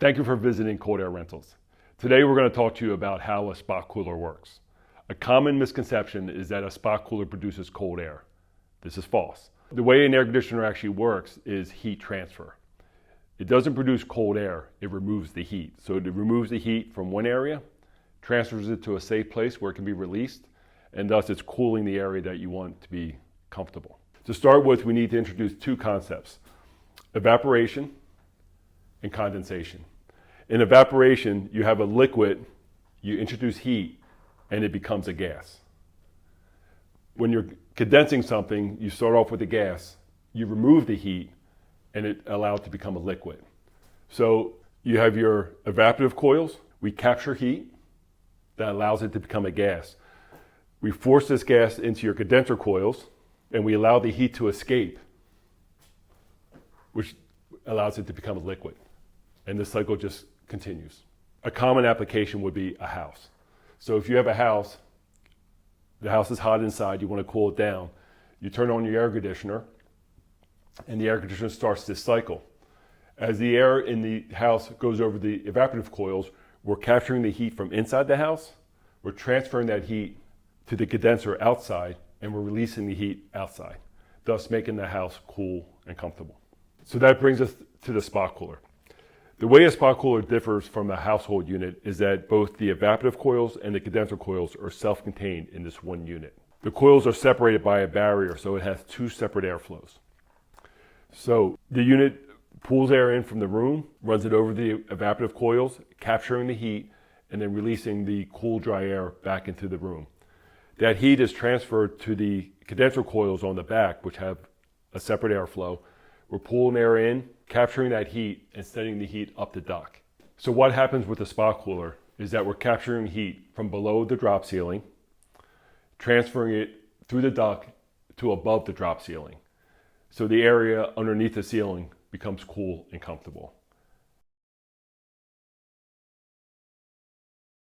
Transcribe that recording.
Thank you for visiting Cold Air Rentals. Today we're going to talk to you about how a spot cooler works. A common misconception is that a spot cooler produces cold air. This is false. The way an air conditioner actually works is heat transfer. It doesn't produce cold air, it removes the heat. So it removes the heat from one area, transfers it to a safe place where it can be released, and thus it's cooling the area that you want to be comfortable. To start with, we need to introduce two concepts: evaporation and condensation. In evaporation, you have a liquid, you introduce heat, and it becomes a gas. When you're condensing something, you start off with a gas, you remove the heat, and it allows it to become a liquid. So you have your evaporative coils, we capture heat, that allows it to become a gas. We force this gas into your condenser coils, and we allow the heat to escape, which allows it to become a liquid. And the cycle just continues. A common application would be a house. So if you have a house, the house is hot inside, you want to cool it down, you turn on your air conditioner, and the air conditioner starts this cycle. As the air in the house goes over the evaporative coils, we're capturing the heat from inside the house, we're transferring that heat to the condenser outside, and we're releasing the heat outside, thus making the house cool and comfortable. So that brings us to the spot cooler. The way a spot cooler differs from a household unit is that both the evaporative coils and the condenser coils are self-contained in this one unit. The coils are separated by a barrier, so it has two separate airflows. So the unit pulls air in from the room, runs it over the evaporative coils, capturing the heat, and then releasing the cool, dry air back into the room. That heat is transferred to the condenser coils on the back, which have a separate airflow. We're pulling air in, capturing that heat, and sending the heat up the duct. So what happens with the spot cooler is that we're capturing heat from below the drop ceiling, transferring it through the duct to above the drop ceiling. So the area underneath the ceiling becomes cool and comfortable.